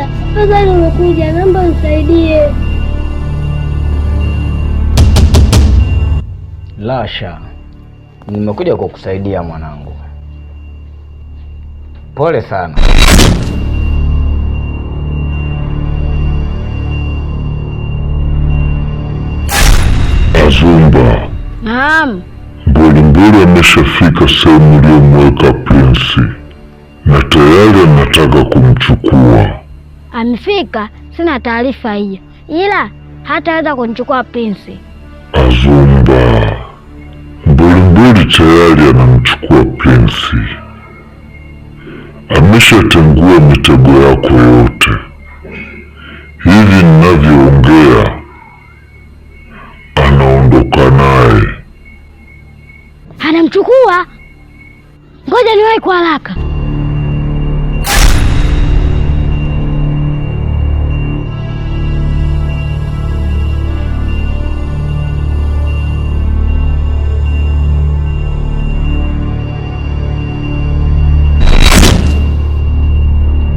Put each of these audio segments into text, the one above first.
baba, tafadhali umekuja, naomba unisaidie. Lasha, nimekuja kukusaidia mwanangu. Pole sana. Azumba. Naam. Mbolimboli ameshafika sehemu uliyomweka Prince na tayari anataka kumchukua. Amefika? Sina taarifa hiyo, ila hataweza kunichukua Prince. Azumba, Mbolimboli tayari anamchukua Prince. Ameshatengua mitego yako yote. Hivi ninavyoongea anaondoka naye. Anamchukua? Ngoja niwahi kwa haraka.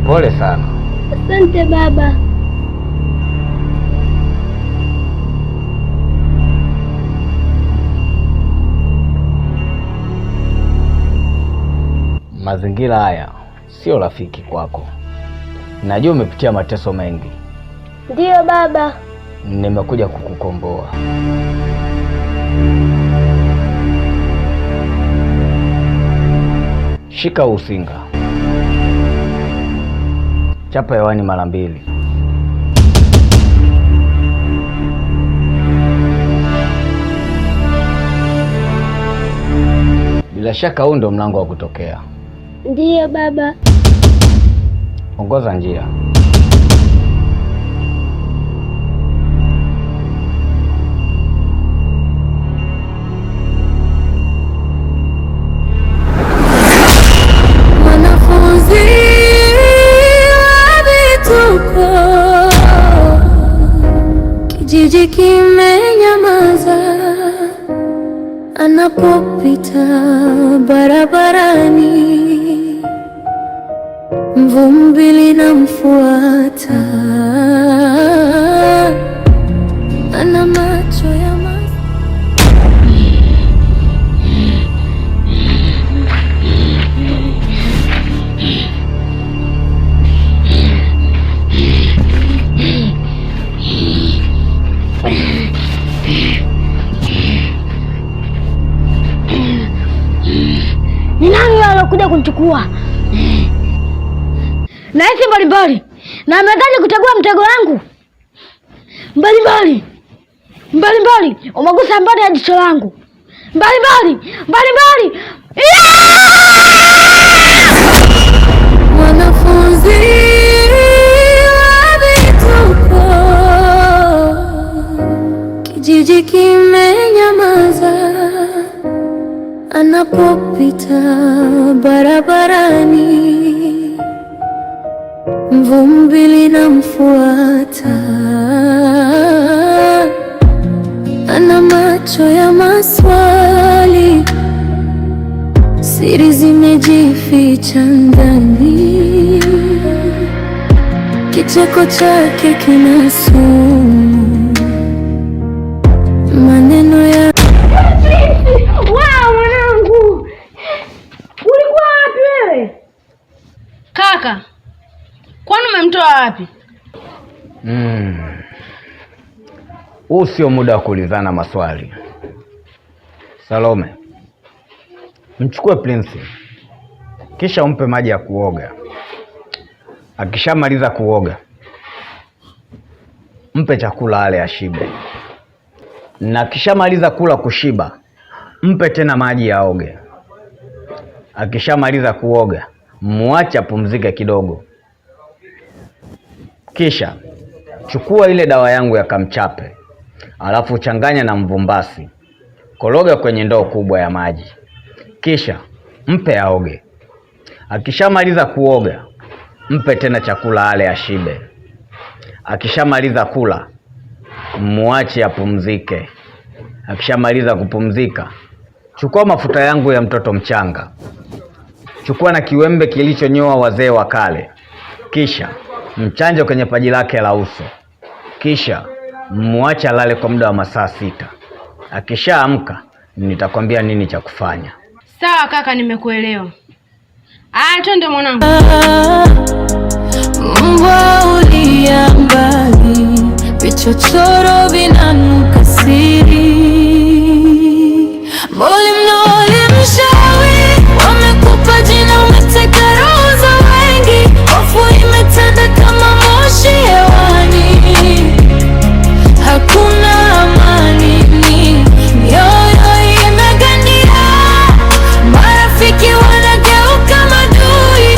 Pole sana. Asante baba. Mazingira haya sio rafiki kwako. Najua umepitia mateso mengi. Ndiyo baba. Nimekuja kukukomboa. Shika usinga. Chapa hewani mara 2. Bila shaka huu ndio mlango wa kutokea. Ndiyo baba. Ongoza njia. Wanafunzi wa vituko, kijiji kimenyamaza. Anapopita barabarani, vumbi linamfuata. Ana macho ya Ni nani alokuja kunichukua? Nahisi Mbolimboli na amedhani kutegua mtego wangu. Mbolimboli, Mbolimboli, umegusa mboni ya jicho langu. Mbolimboli, Mbolimboli. wanafunzi wa vituko, kijiji kimenyamaza. Anapopita barabarani, vumbi linamfuata. Ana macho ya maswali, siri zimejificha ndani. Kicheko chake kina sumu, maneno ya Mwanangu, ulikuwa wapi wewe? Kaka, kwani umemtoa wapi? Huu sio muda wa kuulizana maswali. Salome, mchukue Prince, kisha umpe maji ya kuoga. Akishamaliza kuoga, mpe chakula ale ashibe, na akishamaliza kula kushiba, mpe tena maji aoge. Akishamaliza kuoga, muache apumzike kidogo. Kisha chukua ile dawa yangu ya kamchape, alafu changanya na mvumbasi, koroga kwenye ndoo kubwa ya maji, kisha mpe aoge. Akishamaliza kuoga, mpe tena chakula ale ashibe. Akishamaliza kula, muache apumzike. Akishamaliza kupumzika, chukua mafuta yangu ya mtoto mchanga, chukua na kiwembe kilichonyoa wazee wa kale, kisha mchanje kwenye paji lake la uso, kisha muache alale kwa muda wa masaa 6. Akishaamka nitakwambia nini cha kufanya. Sawa kaka, nimekuelewa. Twende mwanangu. Mbwa ulia mbali, vichochoro vinanuka siri. Mboli mnoli mshawi, wamekupa jina, umeteka roho za wengi. Hofu imetanda kama moshi hewani, hakuna amani, mioyo imegandia. Marafiki wanageuka madui,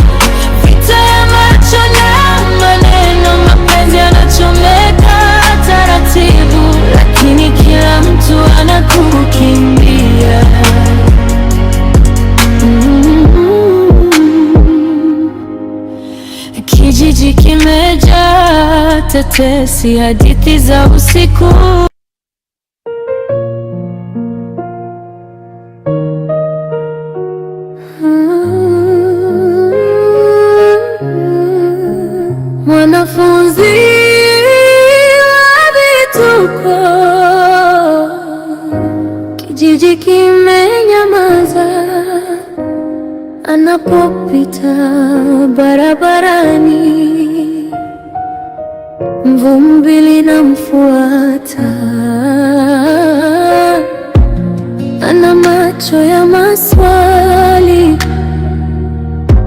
vita ya macho na maneno. Mapenzi yanachomeka taratibu, lakini kila mtu anakukimbia. Kijiji kimejaa tetesi, hadithi za usiku. Mwanafunzi wa vituko, kijiji kimenyamaza. Anapopita barabarani, vumbi linamfuata. Ana macho ya maswali,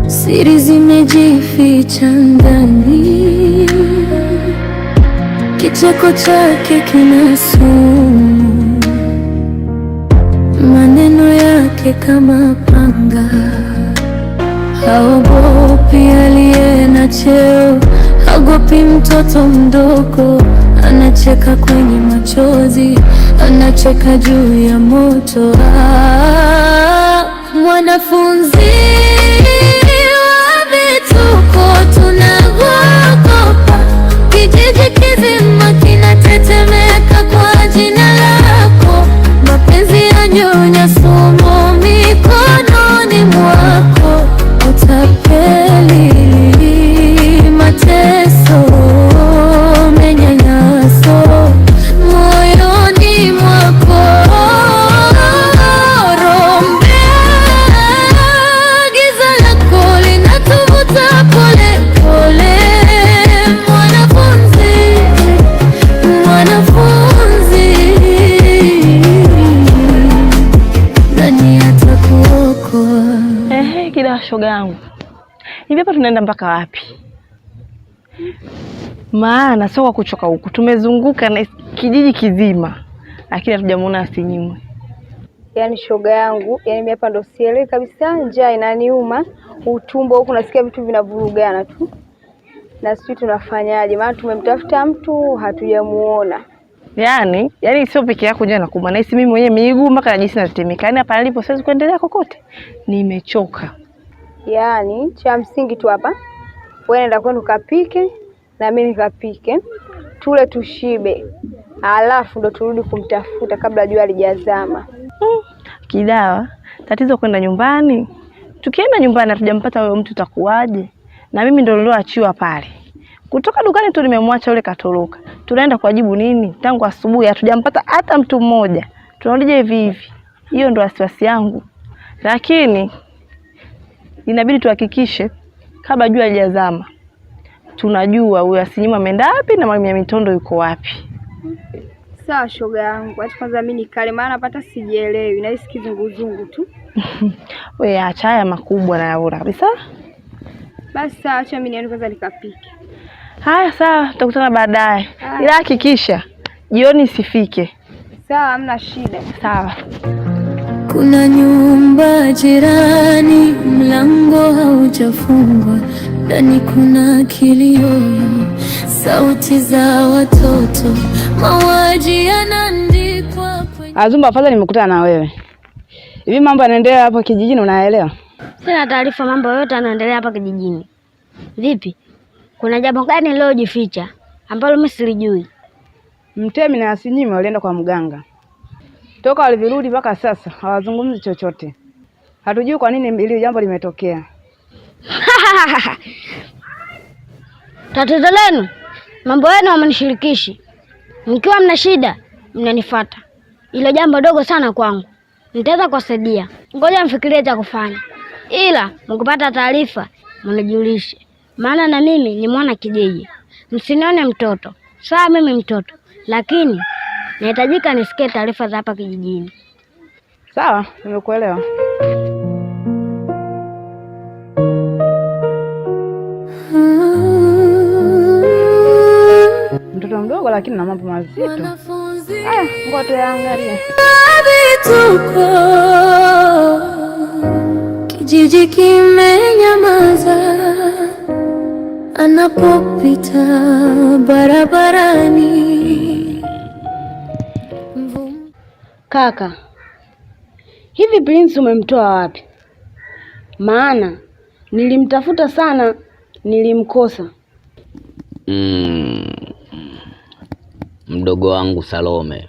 siri zimejificha ndani. Kicheko chake kina sumu, maneno yake kama panga. Haogopi aliye na cheo, haogopi mtoto mdogo. Anacheka kwenye machozi, anacheka juu ya moto. Mwanafunzi wa vituko, tunaogopa. Kijiji kizima kinatetemeka kwa jina lako. Mapenzi yanyonya sumu mikononi mwako. Utapeli, mateso, manyanyaso moyoni mwako. Rombea, giza lako linatuvuta pole pole. Mwanafunzi, mwanafunzi, nani atakuokoa? Kida shoga yangu, hivi hapa tunaenda mpaka wapi? Maana sio kwa kuchoka huku, tumezunguka na kijiji kizima lakini hatujamuona Asinyimwe. Yaani shoga yangu, yaani mimi hapa ndo sielewi kabisa, njaa inaniuma, utumbo huku nasikia vitu vinavurugana tu. Na sisi tunafanyaje? Maana tumemtafuta mtu hatujamuona. Yaani sio peke yako njaa inakuuma, na hisi mimi mwenyewe miguu mpaka najisi natetemeka. Yaani hapa nilipo siwezi kuendelea kokote. Nimechoka. Yaani cha msingi tu hapa, wewe nenda kwenu kapike na mimi nikapike, tule tushibe, alafu ndo turudi kumtafuta kabla jua halijazama. Kidawa, tatizo kwenda nyumbani. Tukienda nyumbani hatujampata huyo mtu takuaje? Na mimi ndo nilioachiwa pale. Kutoka dukani tu nimemwacha yule katoroka. Tunaenda kujibu nini? Tangu asubuhi hatujampata hata mtu mmoja. Tunarudije hivi hivi? Hiyo ndo wasiwasi yangu. Lakini inabidi tuhakikishe kabla jua halijazama tunajua huyo Asinyimwe ameenda wapi na Mwalimu Nyamitondo yuko wapi. Sawa shoga yangu, acha kwanza mimi nikale, maana hata sijielewi, na hisi kizunguzungu tu. Wewe acha haya makubwa na yaura kabisa. Basi sawa, acha mimi niende kwanza nikapike. Haya sawa, tutakutana baadaye. Ila hakikisha jioni isifike. Sawa, hamna shida. Sawa. Kuna nyumba jirani, mlango haujafungwa, ndani kuna kilio, sauti za watoto, mauaji yanaandikwa kwenye... Azumba, afadhali nimekutana na wewe. Hivi mambo yanaendelea hapa kijijini unaelewa? Sina taarifa mambo yote yanaendelea hapa kijijini. Vipi? Kuna jambo gani leo jificha ambalo mimi silijui? Mtemi na Asinyimwe walienda kwa mganga. Toka walivirudi mpaka sasa hawazungumzi chochote. Hatujui kwa nini hili jambo limetokea. Tatizo lenu, mambo yenu hamanishirikishi. Mkiwa mna shida, mnanifuata. Hilo jambo dogo sana kwangu. Nitaweza kuwasaidia. Ngoja mfikirie cha kufanya. Ila mkipata taarifa, mnijulishe. Maana na mimi ni mwana kijiji. Msinione mtoto. Sawa, mimi mtoto, lakini nahitajika nisikie taarifa za hapa kijijini. Sawa, nimekuelewa. Mtoto mdogo lakini na mambo mazito. Ngoja tuangalie. Vituko, kijiji kimenyamaza, anapopita barabarani. Kaka, hivi Prince umemtoa wapi? Maana nilimtafuta sana, nilimkosa. Mdogo wangu Salome,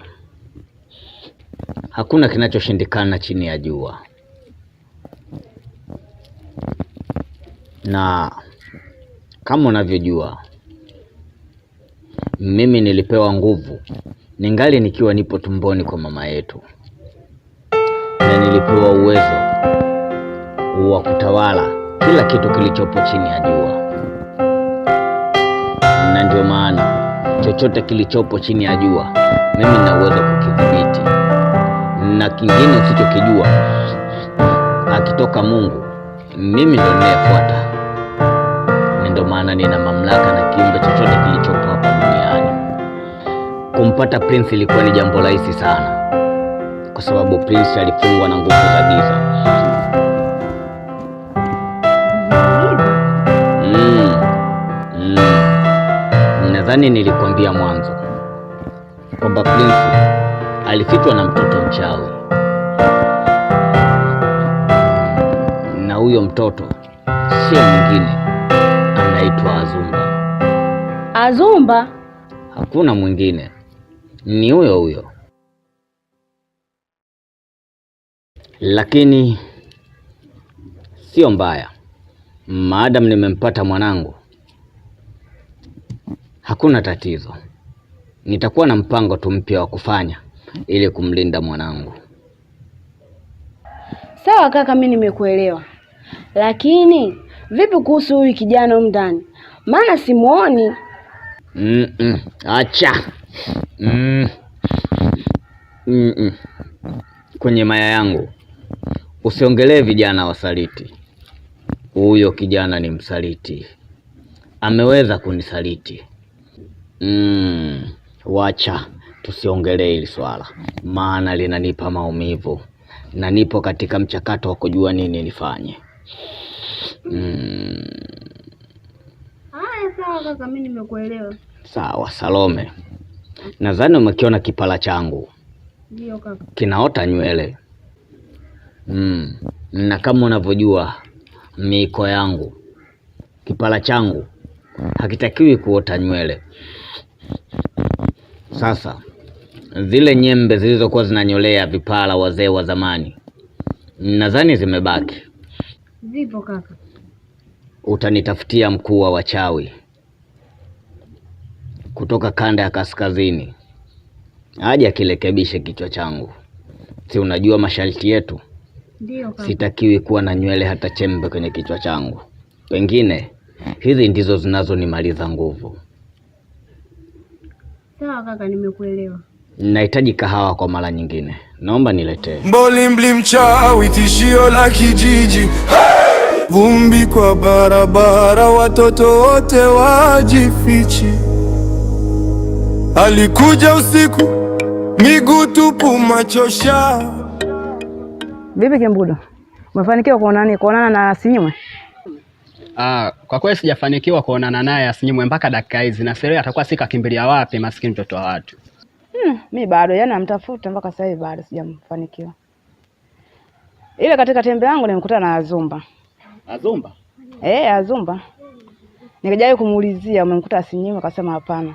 hakuna kinachoshindikana chini ya jua, na kama unavyojua mimi nilipewa nguvu ningali nikiwa nipo tumboni kwa mama yetu, na nilipewa uwezo wa kutawala kila kitu kilichopo chini ya jua, na ndio maana chochote kilichopo chini ya jua mimi nina uwezo kukidhibiti, na kingine usichokijua, akitoka Mungu mimi ndio ninayefuata. Ndio maana nina mamlaka na kiumbe chochote kilichopo hapa duniani. Kumpata Prince ilikuwa ni jambo rahisi sana, kwa sababu Prince alifungwa na nguvu za giza. Nadhani nilikwambia mwanzo kwamba Prince alifichwa na mtoto mchawi, na huyo mtoto sio mwingine, anaitwa Azumba. Azumba? Hakuna mwingine, ni huyo huyo. Lakini sio mbaya, maadamu nimempata mwanangu, hakuna tatizo. Nitakuwa na mpango tu mpya wa kufanya ili kumlinda mwanangu. Sawa kaka, mimi nimekuelewa. Lakini vipi kuhusu huyu kijana huko ndani? Maana simuoni. Acha. Kwenye maya yangu usiongelee vijana wasaliti. Huyo kijana ni msaliti, ameweza kunisaliti. Wacha tusiongelee hili swala, maana linanipa maumivu na nipo katika mchakato wa kujua nini nifanye. Sawa kaka, mimi nimekuelewa. Sawa Salome, nadhani umekiona kipala changu. Ndio kaka. Kinaota nywele. Na kama unavyojua miiko yangu, kipala changu hakitakiwi kuota nywele. Sasa zile nyembe zilizokuwa zinanyolea vipala wazee wa zamani, nadhani zimebaki. Zipo kaka. Utanitafutia mkuu wa wachawi kutoka kanda ya kaskazini aje akirekebishe kichwa changu. Si unajua masharti yetu? Ndio kaka. Sitakiwi kuwa na nywele hata chembe kwenye kichwa changu. Pengine hizi ndizo zinazonimaliza nguvu. Sawa kaka, nimekuelewa. Nahitaji kahawa kwa mara nyingine, naomba niletee. Mbolimbli mchawi, tishio la kijiji. Vumbi kwa barabara, watoto wote wajifichi. Alikuja usiku, miguu tupu, machosha. Vipi Kimbudo? Umefanikiwa kuonana na Asinyimwe? Kwa kweli sijafanikiwa kuonana naye Asinyimwe mpaka dakika hizi, na Serea atakuwa sikakimbilia wapi maskini mtoto wa watu. Mimi bado namtafuta mpaka sasa hivi bado sijamfanikiwa. Ile katika tembe yangu nimekutana na Azumba. Azumba? Azumba. Nikajai kumuulizia umemkuta Asinyimwe, akasema hapana.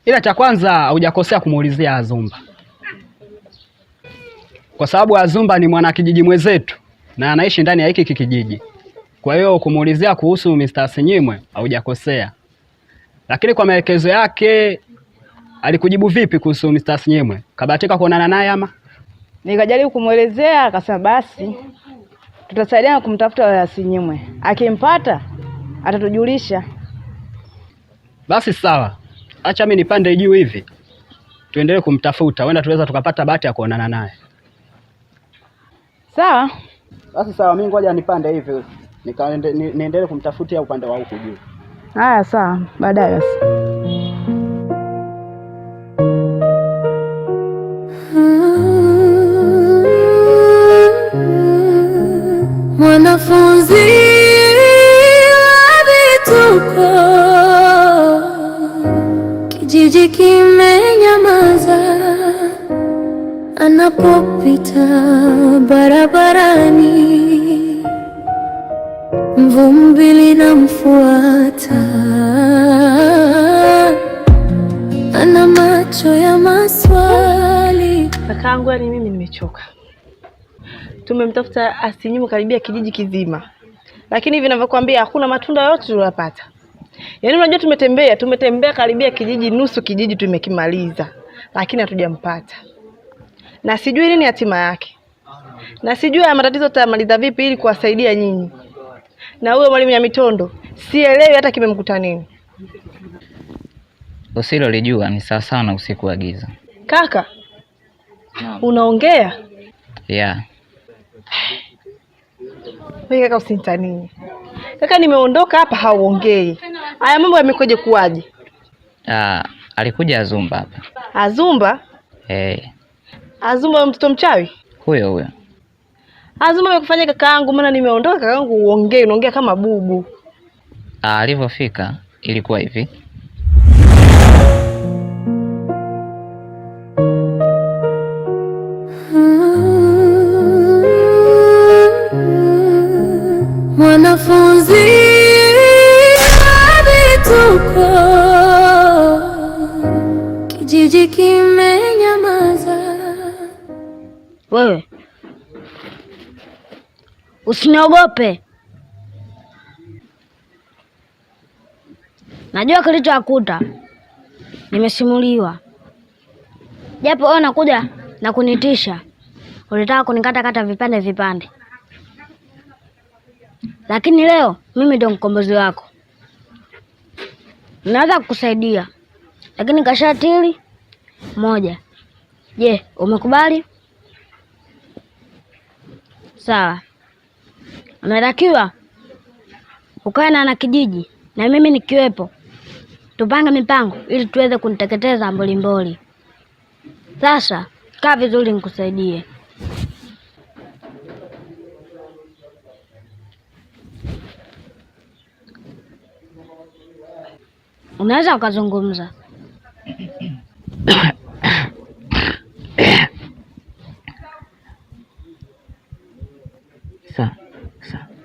Ila cha kwanza hujakosea kumuulizia Azumba, kwa sababu Azumba ni mwana kijiji mwenzetu na anaishi ndani ya hiki kijiji. Kwa hiyo kumuulizia kuhusu Mr. Asinyimwe haujakosea. Lakini kwa maelekezo yake alikujibu vipi kuhusu Mr. Asinyimwe? Kabahatika kuonana naye ama? Nikajaribu kumuelezea, akasema basi tutasaidiana kumtafuta yule Asinyimwe. Akimpata atatujulisha. Basi sawa. Acha mimi nipande juu hivi. Tuendelee kumtafuta. Wenda tuweza tukapata bahati ya kuonana naye. Sawa? Basi sawa, mimi ngoja nipande hivi. Niendelee kumtafutia upande wa huku juu. Haya sawa, baadaye basi. Mwanafunzi wa vituko, kijiji kimenyamaza, anapopita barabarani vumbi linamfuata, ana macho ya maswali. Kakaangu, yani mimi nimechoka. Tumemtafuta Asinyimwe karibia kijiji kizima, lakini hivi ninavyokuambia hakuna matunda yote tuliyopata. Yaani unajua tumetembea karibia kijiji, nusu kijiji tumekimaliza, lakini hatujampata. Na sijui nini hatima yake. Na sijui haya matatizo tutamaliza vipi ili kuwasaidia nyinyi. Na huyo mwalimu Nyamitondo, sielewi hata kimemkuta nini. Usilolijua ni sawa sawa na usiku wa giza. Kaka, unaongea? Yeah. Wewe kaka usinitanie. Kaka nimeondoka hapa hauongei. Haya mambo yamekoje kuwaje? Alikuja Azumba hapa. Azumba? Azumba mtoto mchawi? Huyo. Azumba amekufanya kakaangu, maana nimeondoka kakaangu unaongea kama bubu. Alivyofika ilikuwa hivi. Mwanafunzi wa vituko, kijiji kimenyamaza. Wewe usiniogope, najua kilichokuta nimesimuliwa. Japo wewe unakuja na kunitisha, ulitaka kunikata vipande, lakini leo mimi ndio mkombozi wako. Naweza kukusaidia, lakini kashatili moja. Je, umekubali? Sawa. Unatakiwa ukae na kijiji na mimi nikiwepo, tupange mipango ili tuweze kuniteketeza mbolimboli. Sasa kaa vizuri nikusaidie. Unaweza ukazungumza.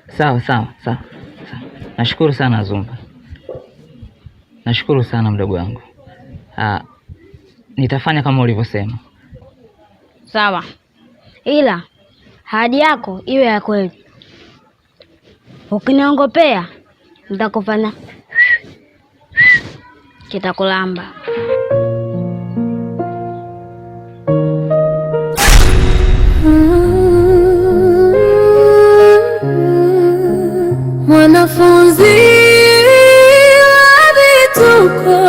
Sawa. Nashukuru sana Azumba. Nashukuru sana mdogo wangu. Nitafanya kama ulivyosema. Sawa. Ila ahadi yako iwe ya kweli. Ukiniongopea nitakufanya kitakulamba. Mwanafunzi wa vituko,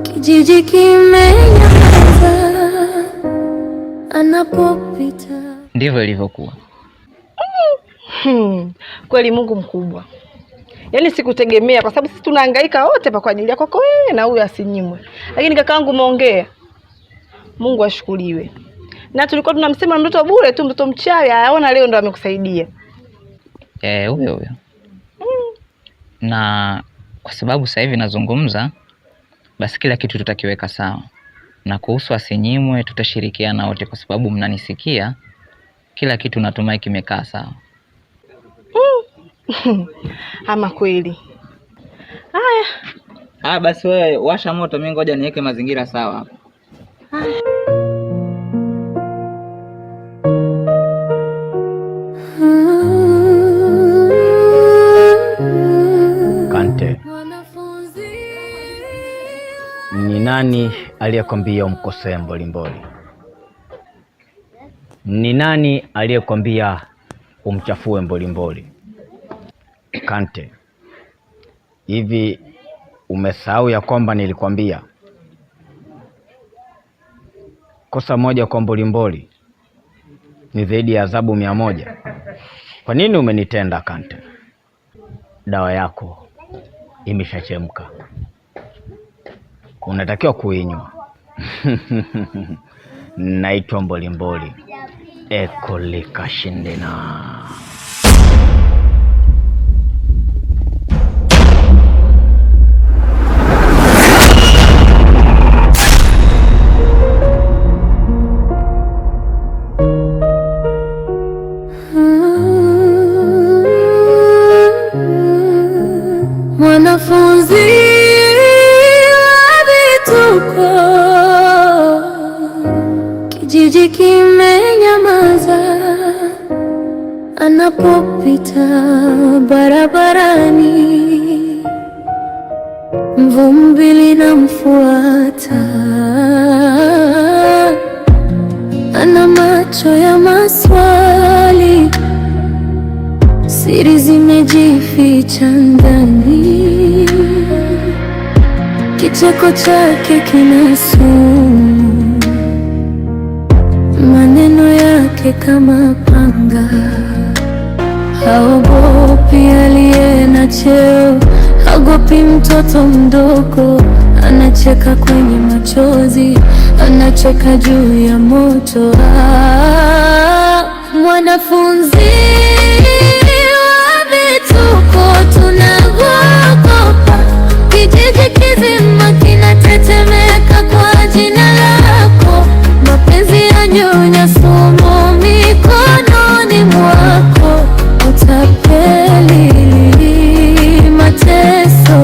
kijiji kimenyamaza, anapopita. Ndivyo ilivyokuwa. Kweli Mungu mkubwa. Yaani sikutegemea, kwa sababu sisi tunahangaika wote kwa ajili yako wewe na huyu Asinyimwe. Lakini kakaangu umeongea. Mungu ashukuriwe. Na tulikuwa tunamsema mtoto bure tu, mtoto mchawi, aona leo ndo amekusaidia. Huyo. Na kwa sababu sasa hivi nazungumza, basi kila kitu tutakiweka sawa. Na kuhusu Asinyimwe tutashirikiana wote, kwa sababu mnanisikia. Kila kitu natumai kimekaa sawa. Ama kweli. Haya basi wewe washa moto, mimi ngoja niweke mazingira sawa hapa. Haya. nani aliyekwambia umkosee Mbolimboli? Ni nani aliyekwambia umchafue Mbolimboli? Kante, hivi umesahau ya kwamba nilikwambia kosa moja kwa Mbolimboli ni zaidi ya adhabu 100? Kwa nini umenitenda Kante? Dawa yako imeshachemka, unatakiwa kuinywa. Naitwa Mbolimboli Ekolikashindena. Mwanafunzi wa vituko, kijiji kimenyamaza anapopita barabarani, vumbi linamfuata, ana macho ya maswali, siri zimejificha ndani, kicheko chake kina sumu, maneno yake kama panga. Haogopi aliye na cheo, haogopi mtoto mdogo, anacheka kwenye machozi, anacheka juu ya moto. Mwanafunzi wa vituko, tunaogopa, kijiji kizima kinatetemeka kwa jina lako. Mapenzi yanyonya sumu mikononi mwako, utapeli, mateso,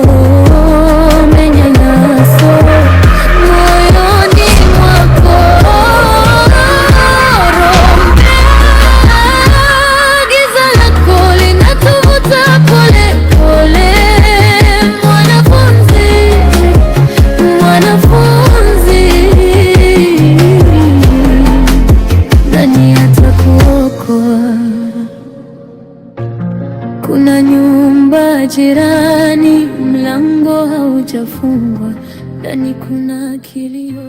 manyanyaso moyoni mwako. Giza lako linatuvuta pole pole. Mwanafunzi, mwanafunzi, nani atakuokoa? Kuna nyumba jirani, mlango haujafungwa, ndani kuna kilio.